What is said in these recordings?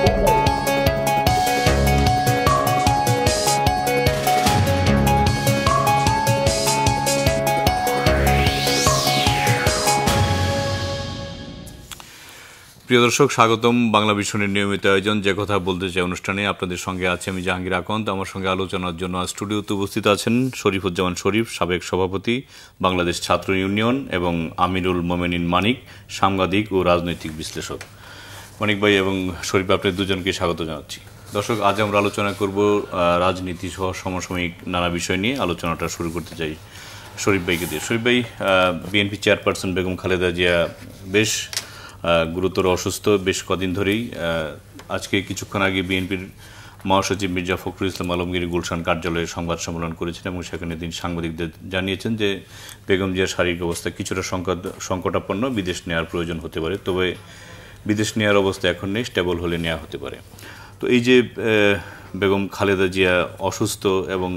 প্রিয় দর্শক, স্বাগতম বাংলা ভিশনের নিয়মিত আয়োজন যে কথা বলতে চাই অনুষ্ঠানে। আপনাদের সঙ্গে আছে আমি জাহাঙ্গীর আকন্দ। আমার সঙ্গে আলোচনার জন্য স্টুডিওতে উপস্থিত আছেন শরীফুজ্জামান শরীফ, সাবেক সভাপতি বাংলাদেশ ছাত্র ইউনিয়ন, এবং আমিরুল মোমেনিন মানিক, সাংবাদিক ও রাজনৈতিক বিশ্লেষক। মানিক ভাই এবং শরীফ, আপনাদের দুজনকে স্বাগত জানাচ্ছি। দর্শক, আজ আমরা আলোচনা করব রাজনীতি সহ সমসাময়িক নানা বিষয় নিয়ে। আলোচনাটা শুরু করতে চাই শরীফ ভাইকে দিয়ে। শরীফ ভাই, বিএনপি চেয়ারপারসন বেগম খালেদা জিয়া বেশ গুরুতর অসুস্থ বেশ কদিন ধরেই। আজকে কিছুক্ষণ আগে বিএনপির মহাসচিব মির্জা ফখরুল ইসলাম আলমগীর গুলশান কার্যালয়ে সংবাদ সম্মেলন করেছেন এবং সেখানে তিনি সাংবাদিকদের জানিয়েছেন যে বেগম জিয়ার শারীরিক অবস্থা কিছুটা সংকটাপন্ন, বিদেশ নেওয়ার প্রয়োজন হতে পারে, তবে বিদেশ নেওয়ার অবস্থা এখন নেই, স্টেবল হলে নেওয়া হতে পারে। তো এই যে বেগম খালেদা জিয়া অসুস্থ এবং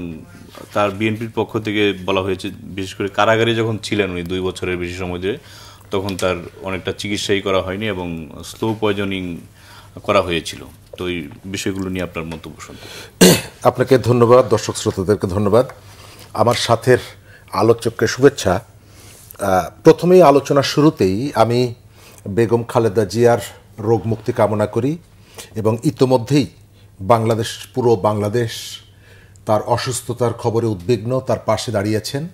তার বিএনপির পক্ষ থেকে বলা হয়েছে, বিশেষ করে কারাগারে যখন ছিলেন উনি 2 বছরের বেশি সময় ধরে, তখন তার অনেকটা চিকিৎসাই করা হয়নি এবং স্লো পয়জনিং করা হয়েছিল। তো এই বিষয়গুলো নিয়ে আপনার মন্তব্য শুনতে। আপনাকে ধন্যবাদ, দর্শক শ্রোতাদেরকে ধন্যবাদ, আমার সাথের আলোচককে শুভেচ্ছা। প্রথমেই আলোচনার শুরুতেই আমি বেগম খালেদা জিয়ার রোগ মুক্তি কামনা করি এবং ইতোমধ্যেই পুরো বাংলাদেশ তার অসুস্থতার খবরে উদ্বিগ্ন, তার পাশে দাঁড়িয়েছেন।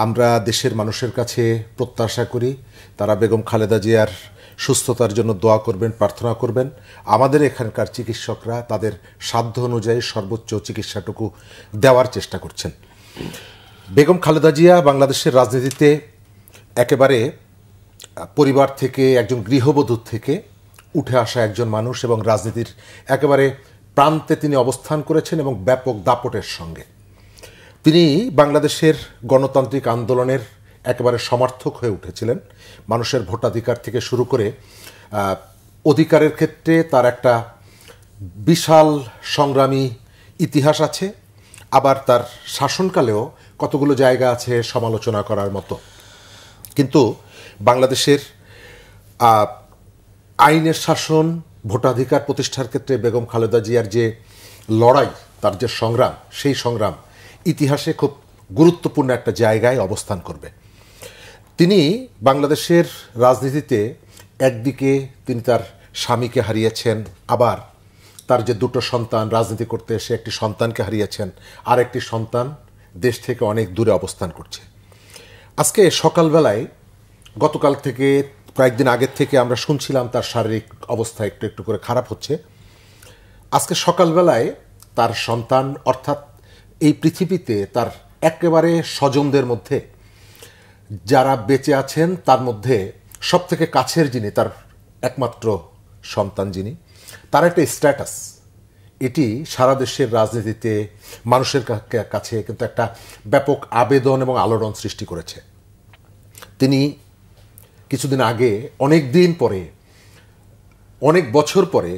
আমরা দেশের মানুষের কাছে প্রত্যাশা করি তারা বেগম খালেদা জিয়ার সুস্থতার জন্য দোয়া করবেন, প্রার্থনা করবেন। আমাদের এখানকার চিকিৎসকরা তাদের সাধ্য অনুযায়ী সর্বোচ্চ চিকিৎসাটুকু দেওয়ার চেষ্টা করছেন। বেগম খালেদা জিয়া বাংলাদেশের রাজনীতিতে একেবারে পরিবার থেকে, একজন গৃহবধূ থেকে উঠে আসা একজন মানুষ এবং রাজনীতির একেবারে প্রান্তে তিনি অবস্থান করেছেন এবং ব্যাপক দাপটের সঙ্গে। তিনি বাংলাদেশের গণতান্ত্রিক আন্দোলনের একেবারে সমর্থক হয়ে উঠেছিলেন। মানুষের ভোটাধিকার থেকে শুরু করে অধিকারের ক্ষেত্রে তার একটা বিশাল সংগ্রামী ইতিহাস আছে। আবার তার শাসনকালেও কতগুলো জায়গা আছে সমালোচনা করার মতো। কিন্তু বাংলাদেশের আইনের শাসন, ভোটাধিকার প্রতিষ্ঠার ক্ষেত্রে বেগম খালেদা জিয়ার যে লড়াই, তার যে সংগ্রাম, সেই সংগ্রাম ইতিহাসে খুব গুরুত্বপূর্ণ একটা জায়গায় অবস্থান করবে। তিনি বাংলাদেশের রাজনীতিতে একদিকে তিনি তার স্বামীকে হারিয়েছেন, আবার তার যে 2 সন্তান রাজনীতি করতে এসে একটি সন্তানকে হারিয়েছেন, আর একটি সন্তান দেশ থেকে অনেক দূরে অবস্থান করছে। আজকে সকালবেলায়, গতকাল থেকে কয়েকদিন আগের থেকে আমরা শুনছিলাম তার শারীরিক অবস্থা একটু একটু করে খারাপ হচ্ছে। আজকে সকালবেলায় তার সন্তান, অর্থাৎ এই পৃথিবীতে তার একেবারে স্বজনদের মধ্যে যারা বেঁচে আছেন তার মধ্যে সবথেকে কাছের যিনি, তার একমাত্র সন্তান যিনি, তার একটা স্ট্যাটাস, এটি সারা দেশের রাজনীতিতে মানুষের কাছে কিন্তু একটা ব্যাপক আবেদন এবং আলোড়ন সৃষ্টি করেছে। তিনি কিছুদিন আগে, অনেক দিন পরে, অনেক বছর পরে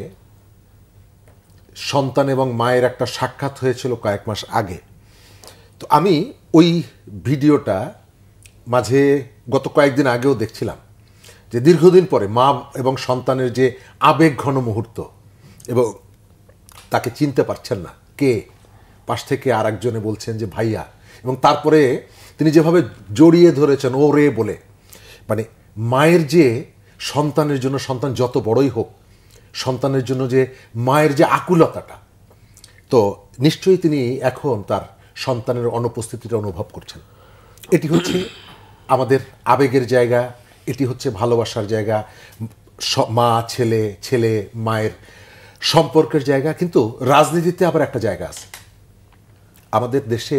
সন্তান এবং মায়ের একটা সাক্ষাৎ হয়েছিল কয়েক মাস আগে। তো আমি ওই ভিডিওটা মাঝে গত কয়েকদিন আগেও দেখছিলাম, যে দীর্ঘদিন পরে মা এবং সন্তানের যে আবেগ ঘন মুহূর্ত, এবং তাকে চিনতে পারছেন না কে, পাশ থেকে আর একজনে বলছেন যে ভাইয়া, এবং তারপরে তিনি যেভাবে জড়িয়ে ধরেছেন ও রে বলে, মানে মায়ের যে সন্তানের জন্য, সন্তান যত বড়ই হোক, সন্তানের জন্য যে মায়ের যে আকুলতাটা, তো নিশ্চয়ই তিনি এখন তার সন্তানের অনুপস্থিতিটা অনুভব করছেন। এটি হচ্ছে আমাদের আবেগের জায়গা, এটি হচ্ছে ভালোবাসার জায়গা, মা ছেলে, ছেলে মায়ের সম্পর্কের জায়গা। কিন্তু রাজনীতিতে আবার একটা জায়গা আছে। আমাদের দেশে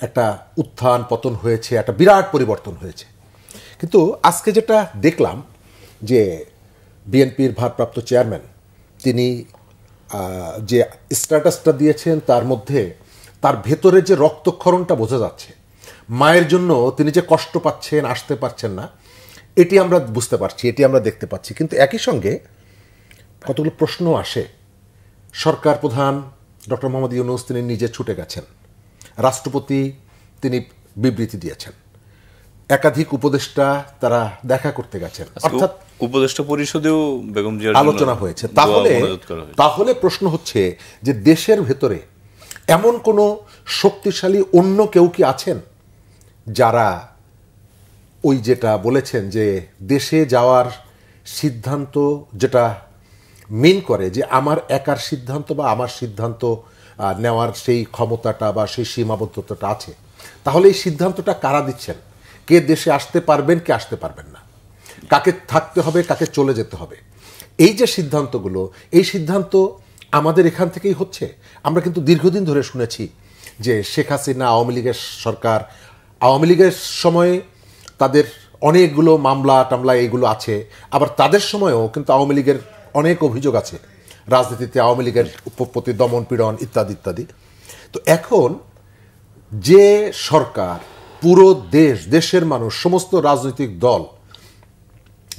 একটা উত্থান পতন হয়েছে, একটা বিরাট পরিবর্তন হয়েছে। কিন্তু আজকে যেটা দেখলাম, যে বিএনপির ভারপ্রাপ্ত চেয়ারম্যান তিনি যে স্ট্যাটাসটা দিয়েছেন, তার মধ্যে তার ভেতরে যে রক্তক্ষরণটা বোঝা যাচ্ছে, মায়ের জন্য তিনি যে কষ্ট পাচ্ছেন, আসতে পারছেন না, এটি আমরা বুঝতে পারছি, এটি আমরা দেখতে পাচ্ছি। কিন্তু একই সঙ্গে কতগুলো প্রশ্ন আসে। সরকার প্রধান ডক্টর মোহাম্মদ ইউনূস তিনি নিজে ছুটে গেছেন, রাষ্ট্রপতি তিনি বিবৃতি দিয়েছেন, একাধিক উপদেষ্টা তারা দেখা করতে গেছেন, অর্থাৎ উপদেষ্টা পরিষদেও বেগম জিয়ার আলোচনা হয়েছে। তাহলে প্রশ্ন হচ্ছে যে দেশের ভেতরে এমন কোনো শক্তিশালী অন্য কেউ কি আছেন যারা ওই যেটা বলেছেন যে দেশে যাওয়ার সিদ্ধান্ত যেটা মেন করে যে আমার একার সিদ্ধান্ত বা আমার সিদ্ধান্ত নেওয়ার সেই ক্ষমতাটা বা সেই সীমাবদ্ধতাটা আছে, তাহলে এই সিদ্ধান্তটা কারা দিচ্ছেন? কে দেশে আসতে পারবেন, কে আসতে পারবেন না, কাকে থাকতে হবে, কাকে চলে যেতে হবে, এই যে সিদ্ধান্তগুলো, এই সিদ্ধান্ত আমাদের এখান থেকেই হচ্ছে। আমরা কিন্তু দীর্ঘদিন ধরে শুনেছি যে শেখ হাসিনা, আওয়ামী লীগের সরকার, আওয়ামী লীগের সময়ে তাদের অনেকগুলো মামলা টামলা এইগুলো আছে, আবার তাদের সময়েও কিন্তু আওয়ামী লীগের অনেক অভিযোগ আছে রাজনীতিতে, আওয়ামী লীগের প্রতি দমন পীড়ন ইত্যাদি ইত্যাদি। তো এখন যে সরকার, পুরো দেশের মানুষ, সমস্ত রাজনৈতিক দল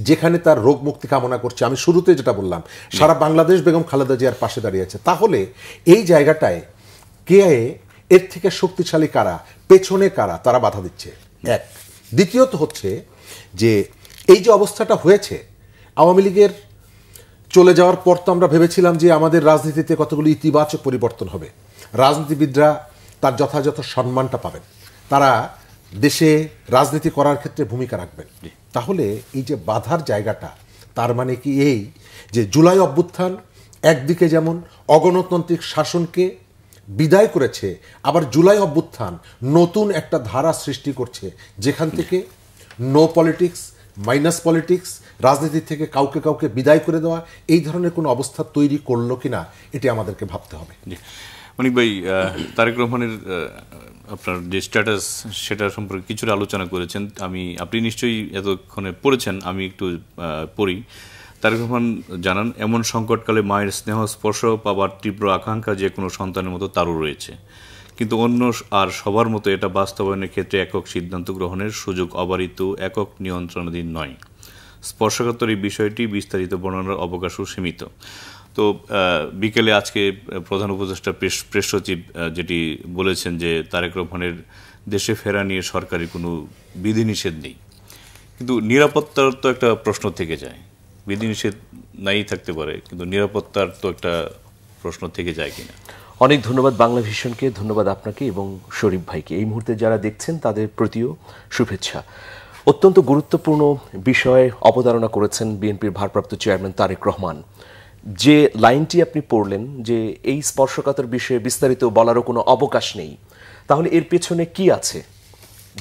যেখানে তার রোগ মুক্তি কামনা করছে, আমি শুরুতে যেটা বললাম, সারা বাংলাদেশ বেগম খালেদা জিয়ার পাশে দাঁড়িয়েছে, তাহলে এই জায়গাটায় কে এর থেকে শক্তিশালী কারা, পেছনে কারা, তারা বাধা দিচ্ছে? এক। দ্বিতীয়ত হচ্ছে যে এই যে অবস্থাটা হয়েছে, আওয়ামী লীগের চলে যাওয়ার পর তো আমরা ভেবেছিলাম যে আমাদের রাজনীতিতে কতগুলো ইতিবাচক পরিবর্তন হবে, রাজনীতিবিদরা তার যথাযথ সম্মানটা পাবেন, তারা দেশে রাজনীতি করার ক্ষেত্রে ভূমিকা রাখবেন। তাহলে এই যে বাধার জায়গাটা, তার মানে কি এই যে জুলাই অভ্যুত্থান একদিকে যেমন অগণতান্ত্রিক শাসনকে বিদায় করেছে, আবার জুলাই অভ্যুত্থান নতুন একটা ধারা সৃষ্টি করছে যেখান থেকে নো পলিটিক্স, মাইনাস পলিটিক্স, রাজনীতি থেকে কাউকে কাউকে বিদায় করে দেওয়া, এই ধরনের কোনো অবস্থা তৈরি করলো কিনা এটি আমাদেরকে ভাবতে হবে। মানিক ভাই, তারেক রহমানের আপনার যে স্ট্যাটাস সেটা সম্পর্কে কিছুটা আলোচনা করেছেন, আপনি নিশ্চয়ই এতক্ষণে পড়েছেন, আমি একটু পড়ি। তারেক রহমান জানান, এমন সংকটকালে মায়ের স্নেহ স্পর্শ পাবার তীব্র আকাঙ্ক্ষা যে কোনো সন্তানের মতো তারও রয়েছে, কিন্তু অন্য আর সবার মতো এটা বাস্তবায়নের ক্ষেত্রে একক সিদ্ধান্ত গ্রহণের সুযোগ অবারিত, একক নিয়ন্ত্রণাধীন নয়। স্পর্শকাতর এই বিষয়টি বিস্তারিত বর্ণনার অবকাশও সীমিত। তো বিকেলে আজকে প্রধান উপদেষ্টা প্রেস সচিব যেটি বলেছেন যে তারেক রহমানের দেশে ফেরা নিয়ে সরকারি কোনো বিধিনিষেধ নেই, কিন্তু নিরাপত্তার তো একটা প্রশ্ন থেকে যায়। বিধিনিষেধ নাই থাকতে পারে, কিন্তু নিরাপত্তার তো একটা প্রশ্ন থেকে যায় কিনা। অনেক ধন্যবাদ বাংলা ভিশনকে, ধন্যবাদ আপনাকে এবং শরীফ ভাইকে। এই মুহূর্তে যারা দেখছেন তাদের প্রতিও শুভেচ্ছা। অত্যন্ত গুরুত্বপূর্ণ বিষয়ে অবতারণা করেছেন বিএনপির ভারপ্রাপ্ত চেয়ারম্যান তারেক রহমান। যে লাইনটি আপনি পড়লেন যে এই স্পর্শকাতর বিষয়ে বিস্তারিত বলারও কোনো অবকাশ নেই, তাহলে এর পেছনে কি আছে?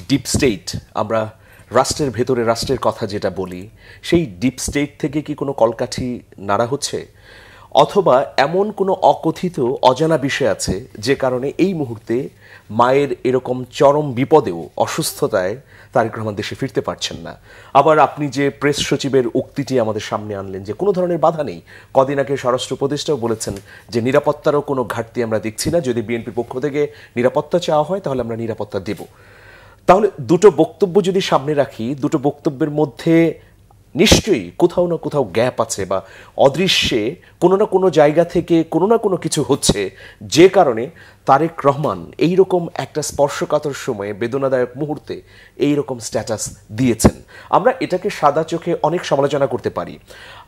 ডিপ স্টেট, আমরা রাষ্ট্রের ভেতরে রাষ্ট্রের কথা যেটা বলি, সেই ডিপ স্টেট থেকে কি কোনো কলকাঠি নাড়া হচ্ছে, অথবা এমন কোনো অকথিত অজানা বিষয় আছে যে কারণে এই মুহূর্তে মায়ের এরকম চরম বিপদেও, অসুস্থতায় তারেক রহমান দেশে ফিরতে পারছেন না? আবার আপনি যে প্রেস সচিবের উক্তিটি আমাদের সামনে আনলেন যে কোনো ধরনের বাধা নেই, কদিন আগে স্বরাষ্ট্র উপদেষ্টাও বলেছেন যে নিরাপত্তারও কোনো ঘাটতি আমরা দেখছি না, যদি বিএনপির পক্ষ থেকে নিরাপত্তা চাওয়া হয় তাহলে আমরা নিরাপত্তা দেব। তাহলে দুটো বক্তব্য যদি সামনে রাখি, দুটো বক্তব্যের মধ্যে নিশ্চয়ই কোথাও না কোথাও গ্যাপ আছে, বা অদৃশ্যে কোনো না কোনো জায়গা থেকে কোনো না কোনো কিছু হচ্ছে যে কারণে তারেক রহমান এইরকম একটা স্পর্শকাতর সময়ে, বেদনাদায়ক মুহূর্তে এইরকম স্ট্যাটাস দিয়েছেন। আমরা এটাকে সাদা চোখে অনেক সমালোচনা করতে পারি।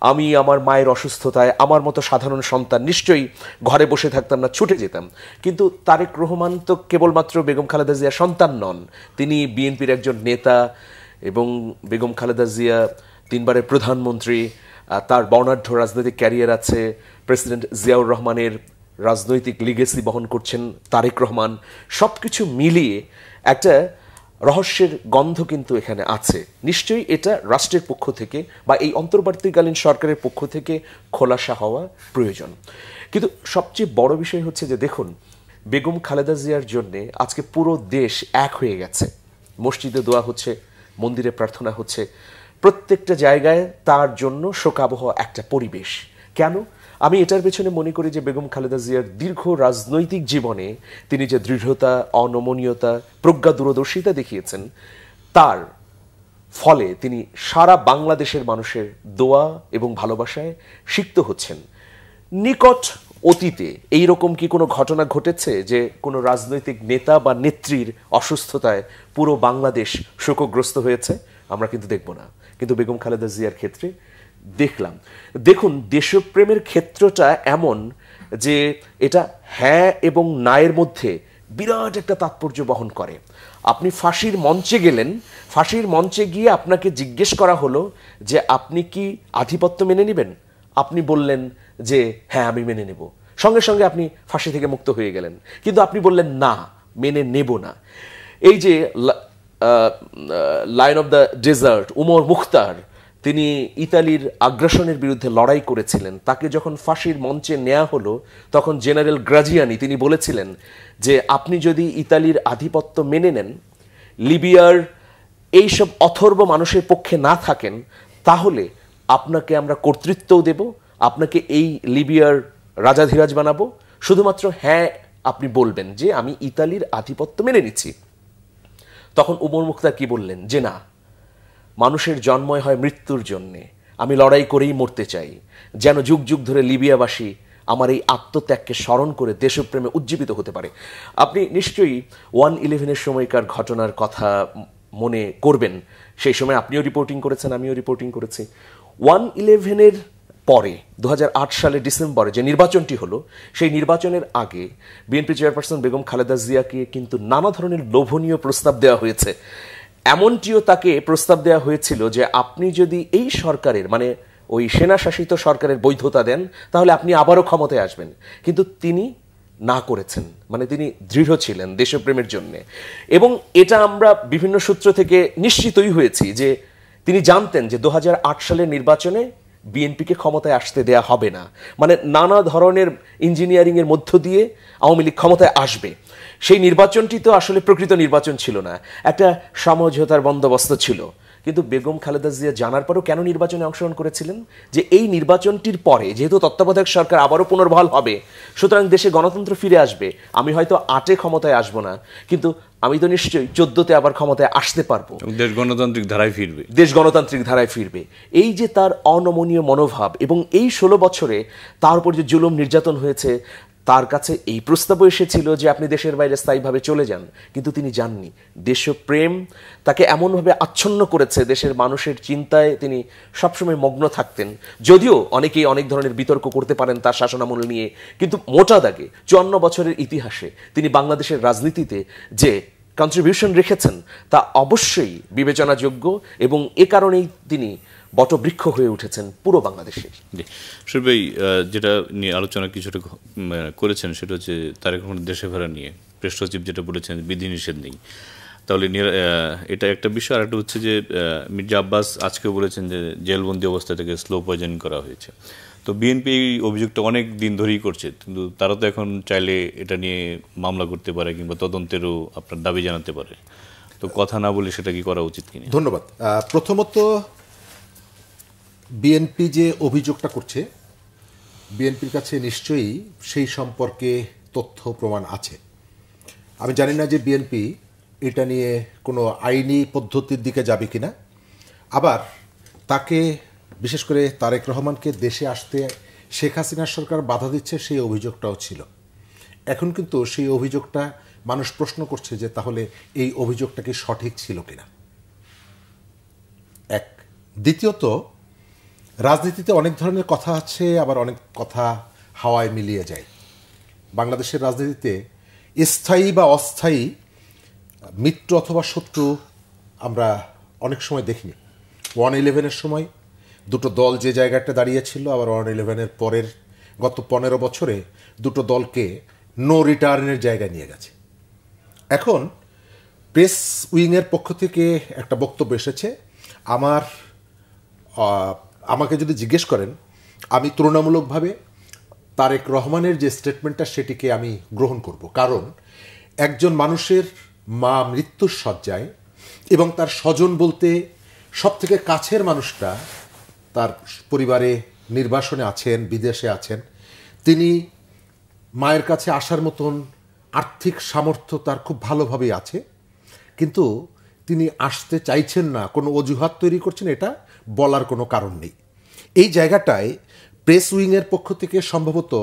আমি আমার মায়ের অসুস্থতায় আমার মতো সাধারণ সন্তান নিশ্চয়ই ঘরে বসে থাকতাম না, ছুটে যেতাম, কিন্তু তারেক রহমান তো কেবলমাত্র বেগম খালেদা জিয়ার সন্তান নন, তিনি বিএনপির একজন নেতা এবং বেগম খালেদা জিয়া 3 বারের প্রধানমন্ত্রী, তার বর্ণাঢ্য রাজনৈতিক ক্যারিয়ার আছে, প্রেসিডেন্ট জিয়াউর রহমানের রাজনৈতিক লিগেসি বহন করছেন তারেক রহমান। সব কিছু মিলিয়ে একটা রহস্যের গন্ধ কিন্তু এখানে আছে। নিশ্চয়ই এটা রাষ্ট্রের পক্ষ থেকে বা এই অন্তর্বর্তীকালীন সরকারের পক্ষ থেকে খোলাসা হওয়া প্রয়োজন। কিন্তু সবচেয়ে বড় বিষয় হচ্ছে যে দেখুন, বেগম খালেদা জিয়ার জন্যে আজকে পুরো দেশ এক হয়ে গেছে। মসজিদে দোয়া হচ্ছে, মন্দিরে প্রার্থনা হচ্ছে, প্রত্যেকটা জায়গায় তার জন্য শোকাবহ একটা পরিবেশ। কেন? আমি এটার পেছনে মনে করি যে বেগম খালেদা জিয়ার দীর্ঘ রাজনৈতিক জীবনে তিনি যে দৃঢ়তা, অনমনীয়তা, প্রজ্ঞা, দূরদর্শিতা দেখিয়েছেন, তার ফলে তিনি সারা বাংলাদেশের মানুষের দোয়া এবং ভালোবাসায় সিক্ত হচ্ছেন। নিকট অতীতে এইরকম কি কোনো ঘটনা ঘটেছে যে কোনো রাজনৈতিক নেতা বা নেত্রীর অসুস্থতায় পুরো বাংলাদেশ শোকগ্রস্ত হয়েছে? আমরা কিন্তু দেখব না, কিন্তু বেগম খালেদা জিয়ার ক্ষেত্রে দেখলাম। দেখুন, দেশপ্রেমের ক্ষেত্রটা এমন যে এটা হ্যাঁ এবং নায়ের মধ্যে বিরাট একটা তাৎপর্য বহন করে। আপনি ফাঁসির মঞ্চে গেলেন, ফাঁসির মঞ্চে গিয়ে আপনাকে জিজ্ঞেস করা হলো যে আপনি কি আধিপত্য মেনে নেবেন? আপনি বললেন যে হ্যাঁ আমি মেনে নেব, সঙ্গে সঙ্গে আপনি ফাঁসি থেকে মুক্ত হয়ে গেলেন। কিন্তু আপনি বললেন না, মেনে নেব না। এই যে lion of the desert Omar Mukhtar, তিনি ইতালির আগ্রাসনের বিরুদ্ধে লড়াই করেছিলেন, তাকে যখন ফাঁসির মঞ্চে নেওয়া হলো তখন জেনারেল গ্রাজিয়ানি তিনি বলেছিলেন যে আপনি যদি ইতালির আধিপত্য মেনে নেন, লিবিয়ার এইসব অথর্ব মানুষের পক্ষে না থাকেন, তাহলে আপনাকে আমরা কর্তৃত্বও দেব, আপনাকে এই লিবিয়ার রাজাধিরাজ বানাবো, শুধুমাত্র হ্যাঁ আপনি বলবেন যে আমি ইতালির আধিপত্য মেনে নিচ্ছি। তখন উমর মুখতার কি বললেন যে না, মানুষের জন্মই হয় মৃত্যুর জন্যে, আমি লড়াই করেই মরতে চাই, যেন যুগ যুগ ধরে লিবিয়াবাসী আমার এই আত্মত্যাগকে স্মরণ করে দেশপ্রেমে উজ্জীবিত হতে পারে। আপনি নিশ্চয়ই 1/11 সময়কার ঘটনার কথা মনে করবেন। সেই সময় আপনিও রিপোর্টিং করেছেন, আমিও রিপোর্টিং করেছি। 1/11 পরে 2008 সালের ডিসেম্বরে যে নির্বাচনটি হলো, সেই নির্বাচনের আগে বিএনপি চেয়ারপারসন বেগম খালেদা জিয়াকে কিন্তু নানা ধরনের লোভনীয় প্রস্তাব দেওয়া হয়েছে। এমনটিও তাকে প্রস্তাব দেওয়া হয়েছিল যে আপনি যদি এই সরকারের, মানে ওই সেনা শাসিত সরকারের বৈধতা দেন, তাহলে আপনি আবারও ক্ষমতায় আসবেন। কিন্তু তিনি না করেছেন, মানে তিনি দৃঢ় ছিলেন দেশপ্রেমের জন্যে। এবং এটা আমরা বিভিন্ন সূত্র থেকে নিশ্চিতই হয়েছি যে তিনি জানতেন যে 2008 সালের নির্বাচনে বিএনপিকে ক্ষমতায় আসতে দেয়া হবে না, মানে নানা ধরনের ইঞ্জিনিয়ারিং এর মধ্য দিয়ে আওয়ামী লীগ ক্ষমতায় আসবে। সেই নির্বাচনটি তো আসলে প্রকৃত নির্বাচন ছিল না, একটা সমঝোতার বন্দোবস্ত ছিল। কিন্তু বেগম খালেদা জিয়া জানার পরেও কেন নির্বাচনে অংশগ্রহণ করেছিলেন? যে এই নির্বাচনটির পরে যেহেতু তত্ত্বাবধায়ক সরকার আবারও পুনর্বহাল হবে, সুতরাং দেশে গণতন্ত্র ফিরে আসবে। আমি হয়তো 8-এ ক্ষমতায় আসবো না, কিন্তু আমি তো নিশ্চয়ই 14-তে আবার ক্ষমতায় আসতে পারবো, দেশ গণতান্ত্রিক ধারায় ফিরবে, দেশ গণতান্ত্রিক ধারায় ফিরবে। এই যে তার অনমনীয় মনোভাব, এবং এই 16 বছরে তার উপর যে জুলুম নির্যাতন হয়েছে, তার কাছে এই প্রস্তাবও এসেছিল যে আপনি দেশের বাইরে স্থায়ীভাবে চলে যান, কিন্তু তিনি যাননি। দেশপ্রেম তাকে এমনভাবে আচ্ছন্ন করেছে, দেশের মানুষের চিন্তায় তিনি সবসময় মগ্ন থাকতেন। যদিও অনেকেই অনেক ধরনের বিতর্ক করতে পারেন তার শাসনামল নিয়ে, কিন্তু মোটা দাগে 54 বছরের ইতিহাসে তিনি বাংলাদেশের রাজনীতিতে যে কন্ট্রিবিউশন রেখেছেন তা অবশ্যই বিবেচনাযোগ্য, এবং এ কারণেই তিনি বটবৃক্ষ হয়ে উঠেছেন পুরো বাংলাদেশে। শরীফ ভাই, যেটা নিয়ে আলোচনা কিছুটা করেছেন সেটা হচ্ছে তারেক রহমানের দেশে ফেরা নিয়ে প্রেস সচিব যেটা বলেছেন বিধিনিষেধ নেই, তাহলে এটা একটা বিষয়। আর একটা হচ্ছে যে মির্জা আব্বাস আজকেও বলেছেন যে জেলবন্দি অবস্থা থেকে স্লো পয়জনিং করা হয়েছে। তো বিএনপি এই অভিযোগটা অনেক দিন ধরেই করছে, কিন্তু তারা তো এখন চাইলে এটা নিয়ে মামলা করতে পারে কিংবা তদন্তেরও আপনার দাবি জানাতে পারে। তো কথা না বলে সেটা কি করা উচিত কিনা? ধন্যবাদ। প্রথমত, বিএনপি যে অভিযোগটা করছে, বিএনপির কাছে নিশ্চয়ই সেই সম্পর্কে তথ্য প্রমাণ আছে। আমি জানি না যে বিএনপি এটা নিয়ে কোনো আইনি পদ্ধতির দিকে যাবে কিনা। আবার তাকে, বিশেষ করে তারেক রহমানকে দেশে আসতে শেখ হাসিনার সরকার বাধা দিচ্ছে, সেই অভিযোগটাও ছিল। এখন কিন্তু সেই অভিযোগটা মানুষ প্রশ্ন করছে যে তাহলে এই অভিযোগটা কি সঠিক ছিল কিনা। এক, দ্বিতীয়ত, রাজনীতিতে অনেক ধরনের কথা আছে, আবার অনেক কথা হাওয়ায় মিলিয়ে যায়। বাংলাদেশের রাজনীতিতে স্থায়ী বা অস্থায়ী মিত্র অথবা শত্রু আমরা অনেক সময় দেখিনি। 1/11 সময় দুটো দল যে জায়গাটা দাঁড়িয়েছিল, আবার 1/11 পরের গত 15 বছরে দুটো দলকে নো রিটার্নের জায়গায় নিয়ে গেছে। এখন প্রেস উইংয়ের পক্ষ থেকে একটা বক্তব্য এসেছে। আমাকে যদি জিজ্ঞেস করেন, আমি তুলনামূলকভাবে তারেক রহমানের যে স্টেটমেন্টটা সেটিকে আমি গ্রহণ করব। কারণ একজন মানুষের মা মৃত্যুর শয্যায়, এবং তার স্বজন বলতে সবথেকে কাছের মানুষটা তার পরিবারে নির্বাসনে আছেন, বিদেশে আছেন, তিনি মায়ের কাছে আসার মতন আর্থিক সামর্থ্য তার খুব ভালোভাবেই আছে, কিন্তু তিনি আসতে চাইছেন না, কোনো অজুহাত তৈরি করছেন, এটা বলার কোনো কারণ নেই। এই জায়গাটায় প্রেস উইংয়ের পক্ষ থেকে সম্ভবত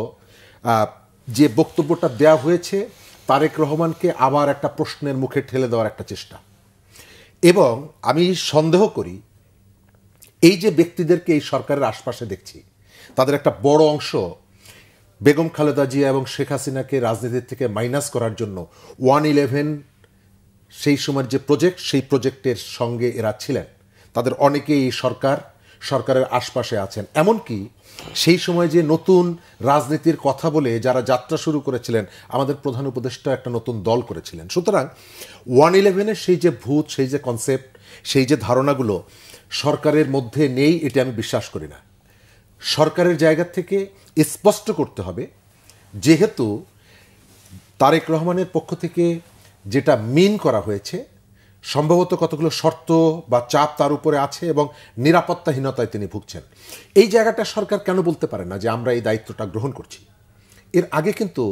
যে বক্তব্যটা দেয়া হয়েছে তারেক রহমানকে আবার একটা প্রশ্নের মুখে ঠেলে দেওয়ার একটা চেষ্টা। এবং আমি সন্দেহ করি এই যে ব্যক্তিদেরকে এই সরকারের আশপাশে দেখছি তাদের একটা বড় অংশ বেগম খালেদা জিয়া এবং শেখ হাসিনাকে রাজনীতির থেকে মাইনাস করার জন্য 111 সেই সময়ের যে প্রজেক্ট সেই প্রজেক্টের সঙ্গে এরা ছিলেন। তাদের অনেকেই এই সরকারের আশপাশে আছেন। এমনকি সেই সময় যে নতুন রাজনীতির কথা বলে যারা যাত্রা শুরু করেছিলেন, আমাদের প্রধান উপদেষ্টা একটা নতুন দল করেছিলেন। সুতরাং 111-এর সেই যে ভূত, সেই যে কনসেপ্ট, সেই যে ধারণাগুলো সরকারের মধ্যে নেই, এটা আমি বিশ্বাস করি না। সরকারের জায়গা থেকে স্পষ্ট করতে হবে, যেহেতু তারেক রহমানের পক্ষ থেকে যেটা মিন করা হয়েছে সম্ভবত কতগুলো শর্ত বা চাপ তার উপরে আছে এবং নিরাপত্তাহীনতায় তিনি ভুগছেন। এই জায়গাটা সরকার কেন বলতে পারে না যে আমরা এই দায়িত্বটা গ্রহণ করছি? এর আগে কিন্তু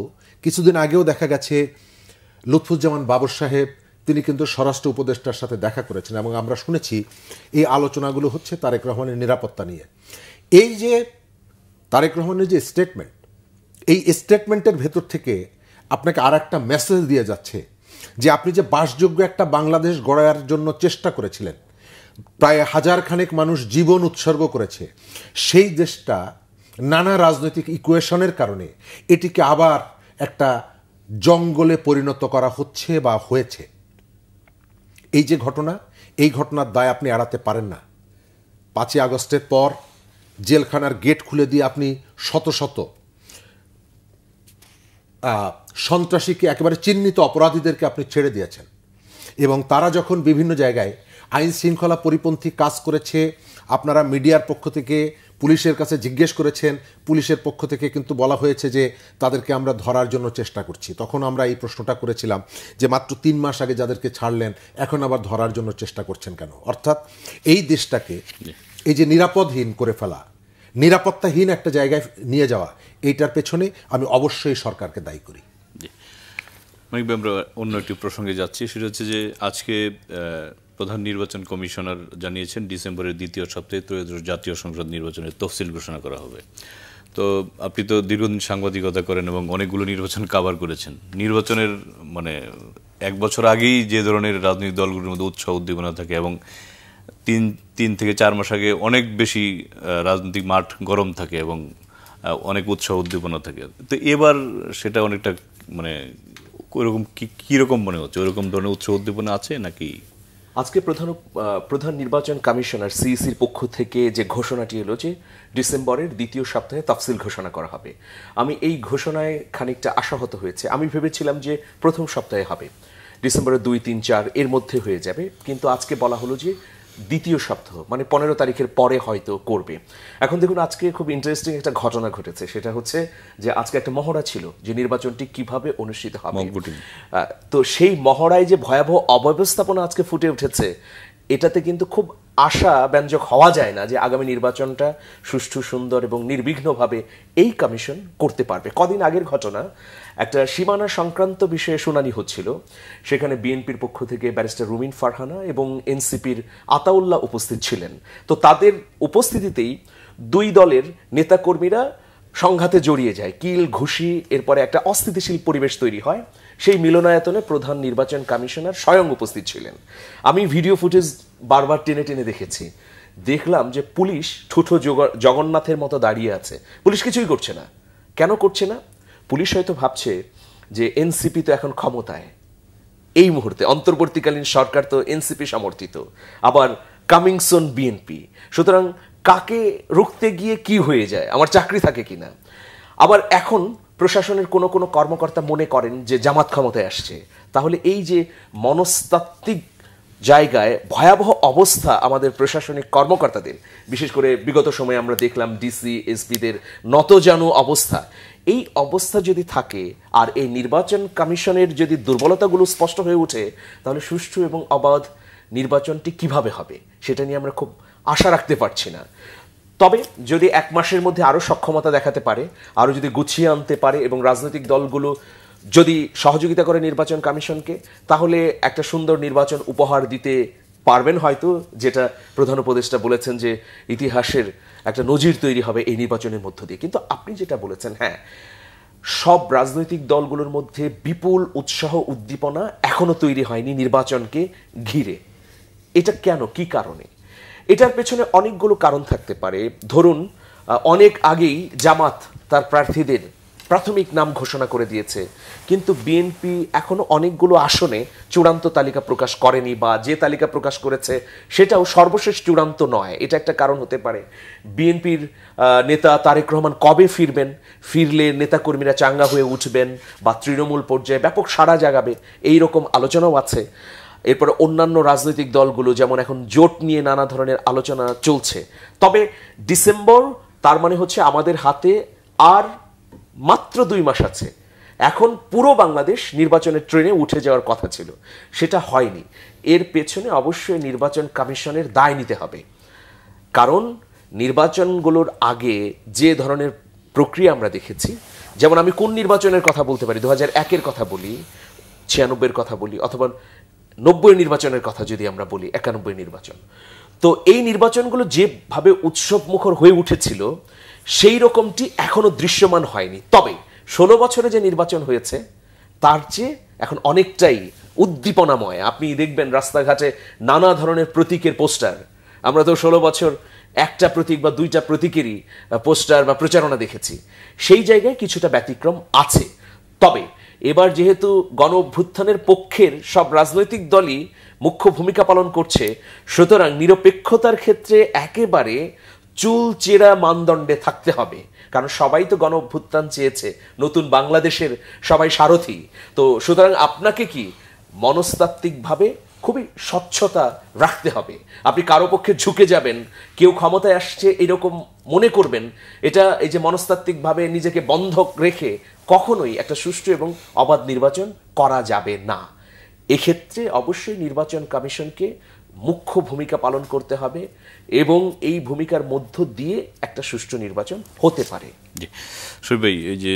কিছুদিন আগেও দেখা গেছে লুৎফুজ্জামান বাবর সাহেব তিনি কিন্তু স্বরাষ্ট্র উপদেষ্টার সাথে দেখা করেছেন এবং আমরা শুনেছি এই আলোচনাগুলো হচ্ছে তারেক রহমানের নিরাপত্তা নিয়ে। এই যে তারেক রহমানের যে স্টেটমেন্ট, এই স্টেটমেন্টের ভেতর থেকে আপনাকে আর একটা মেসেজ দিয়ে যাচ্ছে যে আপনি যে বাসযোগ্য একটা বাংলাদেশ গড়ার জন্য চেষ্টা করেছিলেন, প্রায় 1000 খানেক মানুষ জীবন উৎসর্গ করেছে, সেই দেশটা নানা রাজনৈতিক ইকুয়েশনের কারণে এটিকে আবার একটা জঙ্গলে পরিণত করা হচ্ছে বা হয়েছে। এই যে ঘটনা, এই ঘটনার দায় আপনি এড়াতে পারেন না। 5ই আগস্টের পর জেলখানার গেট খুলে দিয়ে আপনি শত শত সন্ত্রাসীকে, একেবারে চিহ্নিত অপরাধীদেরকে আপনি ছেড়ে দিয়েছেন এবং তারা যখন বিভিন্ন জায়গায় আইন শৃঙ্খলা পরিপন্থী কাজ করেছে, আপনারা মিডিয়ার পক্ষ থেকে পুলিশের কাছে জিজ্ঞেস করেছেন, পুলিশের পক্ষ থেকে কিন্তু বলা হয়েছে যে তাদেরকে আমরা ধরার জন্য চেষ্টা করছি। তখন আমরা এই প্রশ্নটা করেছিলাম যে মাত্র 3 মাস আগে যাদেরকে ছাড়লেন এখন আবার ধরার জন্য চেষ্টা করছেন কেন? অর্থাৎ এই দেশটাকে এই যে নিরাপদহীন করে ফেলা, নিরাপত্তাহীন একটা জায়গায় নিয়ে যাওয়া, এইটার পেছনে আমি অবশ্যই সরকারকে দায়ী করি। আমরা অন্য একটি প্রসঙ্গে যাচ্ছি, সেটা হচ্ছে যে আজকে প্রধান নির্বাচন কমিশনার জানিয়েছেন ডিসেম্বরের 2য় সপ্তাহে ত্রয়োদশ জাতীয় সংসদ নির্বাচনের তফসিল ঘোষণা করা হবে। তো আপনি তো দীর্ঘদিন সাংবাদিকতা করেন এবং অনেকগুলো নির্বাচন কাভার করেছেন। নির্বাচনের মানে 1 বছর আগেই যে ধরনের রাজনৈতিক দলগুলোর মধ্যে উৎসাহ উদ্দীপনা থাকে এবং 3 থেকে 4 মাস আগে অনেক বেশি রাজনৈতিক মাঠ গরম থাকে এবং অনেক উৎসাহ উদ্দীপনা থাকে। তো এবার সেটা অনেকটা মানে ওইরকম কীরকম মনে হচ্ছে? ওইরকম ধরনের উৎসাহ উদ্দীপনা আছে নাকি? আজকে প্রধান নির্বাচন কমিশনার সিইসির পক্ষ থেকে যে ঘোষণাটি এলো যে ডিসেম্বরের 2য় সপ্তাহে তফসিল ঘোষণা করা হবে, আমি এই ঘোষণায় খানিকটা আশাহত হয়েছে। আমি ভেবেছিলাম যে প্রথম সপ্তাহে হবে, ডিসেম্বরের 2, 3, 4 এর মধ্যে হয়ে যাবে, কিন্তু আজকে বলা হলো যে 2য় সপ্তাহ মানে 15 তারিখের পরে হয়তো করবে। এখন দেখুন আজকে খুব ইন্টারেস্টিং একটা ঘটনা ঘটেছে, সেটা হচ্ছে যে আজকে একটা মহড়া ছিল যে নির্বাচনটি কিভাবে অনুষ্ঠিত হবে। তো সেই মহড়ায় যে ভয়াবহ অব্যবস্থাপনা আজকে ফুটে উঠেছে, এটাতে কিন্তু খুব আশাব্যঞ্জক হওয়া যায় না যে আগামী নির্বাচনটা সুষ্ঠু, সুন্দর এবং নির্বিঘ্নভাবে এই কমিশন করতে পারবে। কদিন আগের ঘটনা, একটা সীমানা সংক্রান্ত বিষয়ে শুনানি হচ্ছিল, সেখানে বিএনপির পক্ষ থেকে ব্যারিস্টার রুমিন ফারহানা এবং এনসিপির আতাউল্লাহ উপস্থিত ছিলেন। তো তাদের উপস্থিতিতেই 2 দলের নেতাকর্মীরা সংঘাতে জড়িয়ে যায়, কিল ঘুষি, এরপরে একটা অস্থিতিশীল পরিবেশ তৈরি হয়। সেই মিলনায়তনে প্রধান নির্বাচন কমিশনার স্বয়ং উপস্থিত ছিলেন। আমি ভিডিও ফুটেজ বারবার টেনে টেনে দেখেছি, দেখলাম যে পুলিশ ঠুঠো জগন্নাথের মতো দাঁড়িয়ে আছে, পুলিশ কিছুই করছে না। কেন করছে না? পুলিশ হয়তো ভাবছে যে এনসিপি তো এখন ক্ষমতায়, এই মুহূর্তে অন্তর্বর্তীকালীন সরকার তো এনসিপি সমর্থিত, আবার কামিং সুন বিএনপি, সুতরাং কাকে রুখতে গিয়ে কি হয়ে যায়, আমার চাকরি থাকে কিনা। আবার এখন প্রশাসনের কোনো কোনো কর্মকর্তা মনে করেন যে জামাত ক্ষমতায় আসছে, তাহলে এই যে মনস্তাত্ত্বিক জায়গায় ভয়াবহ অবস্থা আমাদের প্রশাসনিক কর্মকর্তাদের, বিশেষ করে বিগত সময়ে আমরা দেখলাম ডিসি এসপিদের নতজানু অবস্থা, এই অবস্থা যদি থাকে আর এই নির্বাচন কমিশনের যদি দুর্বলতাগুলো স্পষ্ট হয়ে ওঠে, তাহলে সুষ্ঠু এবং অবাধ নির্বাচনটি কিভাবে হবে সেটা নিয়ে আমরা খুব আশা রাখতে পারছি না। তবে যদি 1 মাসের মধ্যে আরও সক্ষমতা দেখাতে পারে, আরও যদি গুছিয়ে আনতে পারে এবং রাজনৈতিক দলগুলো যদি সহযোগিতা করে নির্বাচন কমিশনকে, তাহলে একটা সুন্দর নির্বাচন উপহার দিতে পারবেন হয়তো, যেটা প্রধান উপদেষ্টা বলেছেন যে ইতিহাসের একটা নজির তৈরি হবে এই নির্বাচনের মধ্য দিয়ে। কিন্তু আপনি যেটা বলেছেন, হ্যাঁ, সব রাজনৈতিক দলগুলোর মধ্যে বিপুল উৎসাহ উদ্দীপনা এখনো তৈরি হয়নি নির্বাচনকে ঘিরে। এটা কেন, কি কারণে? এটার পেছনে অনেকগুলো কারণ থাকতে পারে। ধরুন, অনেক আগেই জামাত তার প্রার্থীদের প্রাথমিক নাম ঘোষণা করে দিয়েছে, কিন্তু বিএনপি এখনো অনেকগুলো আসনে চূড়ান্ত তালিকা প্রকাশ করেনি, বা যে তালিকা প্রকাশ করেছে সেটাও সর্বশেষ চূড়ান্ত নয়। এটা একটা কারণ হতে পারে। বিএনপির নেতা তারেক রহমান কবে ফিরবেন, ফিরলে নেতাকর্মীরা চাঙ্গা হয়ে উঠবেন বা তৃণমূল পর্যায়ে ব্যাপক সাড়া জাগাবে, এই রকম আলোচনাও আছে। এরপরে অন্যান্য রাজনৈতিক দলগুলো, যেমন এখন জোট নিয়ে নানা ধরনের আলোচনা চলছে। তবে ডিসেম্বর, তার মানে হচ্ছে আমাদের হাতে আর মাত্র 2 মাস আছে। এখন পুরো বাংলাদেশ নির্বাচনের ট্রেনে উঠে যাওয়ার কথা ছিল, সেটা হয়নি। এর পেছনে অবশ্যই নির্বাচন কমিশনের দায় নিতে হবে। কারণ নির্বাচনগুলোর আগে যে ধরনের প্রক্রিয়া আমরা দেখেছি, যেমন আমি কোন নির্বাচনের কথা বলতে পারি, 2001-এর কথা বলি, 96-এর কথা বলি, অথবা 90-এর নির্বাচনের কথা যদি আমরা বলি, 91 নির্বাচন। তো এই নির্বাচনগুলো যেভাবে উৎসব মুখর হয়ে উঠেছিল সেই রকমটি এখনো দৃশ্যমান হয়নি। তবে 16 বছরে যে নির্বাচন হয়েছে তার চেয়ে এখন অনেকটাই উদ্দীপনাময়। আপনি দেখবেন রাস্তাঘাটে নানা ধরনের প্রতীকের পোস্টার। আমরা তো 16 বছর একটা প্রতীক বা 2টা প্রতীকেরই পোস্টার বা প্রচারণা দেখেছি। সেই জায়গায় কিছুটা ব্যতিক্রম আছে। তবে এবার যেহেতু গণ অভ্যুত্থানের পক্ষের সব রাজনৈতিক দলই মুখ্য ভূমিকা পালন করছে, সুতরাং নিরপেক্ষতার ক্ষেত্রে একেবারে চুলচেরা মানদণ্ডে থাকতে হবে। কারণ সবাই তো গণ অভ্যুত্থান চেয়েছে, নতুন বাংলাদেশের সবাই সারথি। তো সুতরাং আপনাকে কি মনস্তাত্ত্বিকভাবে খুবই স্বচ্ছতা রাখতে হবে। আপনি কারো পক্ষে ঝুঁকে যাবেন, কেউ ক্ষমতায় আসছে এরকম মনে করবেন, এটা এই যে মনস্তাত্ত্বিকভাবে নিজেকে বন্ধক রেখে কখনোই একটা সুষ্ঠু এবং অবাধ নির্বাচন করা যাবে না। এক্ষেত্রে অবশ্যই নির্বাচন কমিশনকে মুখ্য ভূমিকা পালন করতে হবে এবং এই ভূমিকার মধ্য দিয়ে একটা সুষ্ঠু নির্বাচন হতে পারে। শরীফ ভাই, এই যে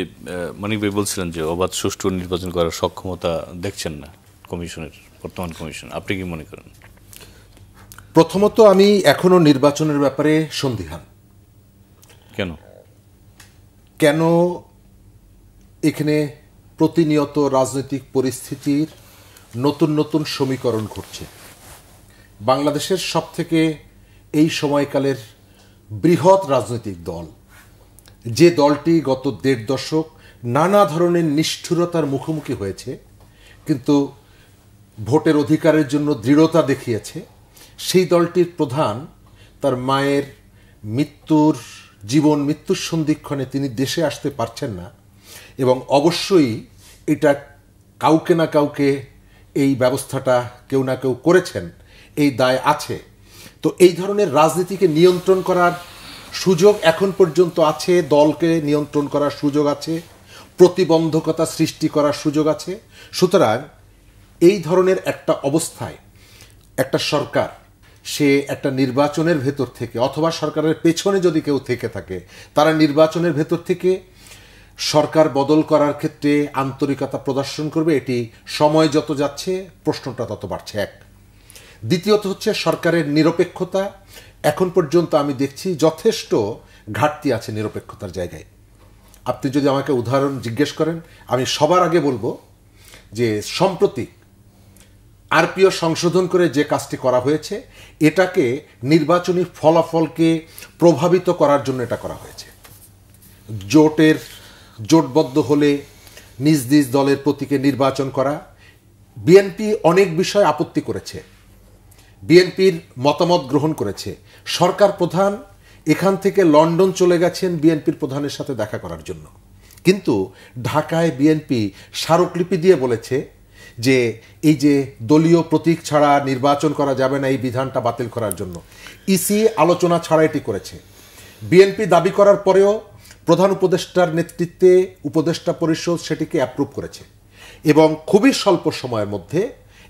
মানিক ভাই বলছিলেন যে অবাধ সুষ্ঠু নির্বাচন করার সক্ষমতা দেখছেন না কমিশনের, বর্তমান কমিশন, আপনি কি মনে করেন? প্রথমত আমি এখনো নির্বাচনের ব্যাপারে সন্দিহান। কেন? এখানে প্রতিনিয়ত রাজনৈতিক পরিস্থিতির নতুন নতুন সমীকরণ ঘটছে। বাংলাদেশের সবথেকে এই সময়কালের বৃহৎ রাজনৈতিক দল, যে দলটি গত 1.5 দশক নানা ধরনের নিষ্ঠুরতার মুখোমুখি হয়েছে কিন্তু ভোটের অধিকারের জন্য দৃঢ়তা দেখিয়েছে, সেই দলটির প্রধান তার মায়ের জীবন মৃত্যুর সন্ধিক্ষণে তিনি দেশে আসতে পারছেন না, এবং অবশ্যই এটা কাউকে না কাউকে এই ব্যবস্থাটা কেউ না কেউ করেছেন, এই দায় আছে। তো এই ধরনের রাজনীতিকে নিয়ন্ত্রণ করার সুযোগ এখন পর্যন্ত আছে, দলকে নিয়ন্ত্রণ করার সুযোগ আছে, প্রতিবন্ধকতা সৃষ্টি করার সুযোগ আছে। সুতরাং এই ধরনের একটা অবস্থায় একটা সরকার, সে একটা নির্বাচনের ভেতর থেকে, অথবা সরকারের পেছনে যদি কেউ থেকে থাকে, তারা নির্বাচনের ভেতর থেকে সরকার বদল করার ক্ষেত্রে আন্তরিকতা প্রদর্শন করবে। এটি সময় যত যাচ্ছে প্রশ্নটা তত বাড়ছে। এক। দ্বিতীয়ত হচ্ছে সরকারের নিরপেক্ষতা। এখন পর্যন্ত আমি দেখছি যথেষ্ট ঘাটতি আছে নিরপেক্ষতার জায়গায়। আপনি যদি আমাকে উদাহরণ জিজ্ঞেস করেন, আমি সবার আগে বলবো যে সম্প্রতি আরপিও সংশোধন করে যে কাজটি করা হয়েছে, এটাকে নির্বাচনী ফলাফলকে প্রভাবিত করার জন্য এটা করা হয়েছে। জোটবদ্ধ হলে নিজ নিজ দলের প্রতীকে নির্বাচন করা। বিএনপি অনেক বিষয় আপত্তি করেছে, বিএনপির মতামত গ্রহণ করেছে। সরকার প্রধান এখান থেকে লন্ডন চলে গেছেন বিএনপির প্রধানের সাথে দেখা করার জন্য, কিন্তু ঢাকায় বিএনপি স্মারকলিপি দিয়ে বলেছে যে এই যে দলীয় প্রতীক ছাড়া নির্বাচন করা যাবে না, এই বিধানটা বাতিল করার জন্য। ইসি আলোচনা ছাড়া এটি করেছে। বিএনপি দাবি করার পরেও প্রধান উপদেষ্টার নেতৃত্বে উপদেষ্টা পরিষদ সেটিকে অ্যাপ্রুভ করেছে এবং খুবই স্বল্প সময়ের মধ্যে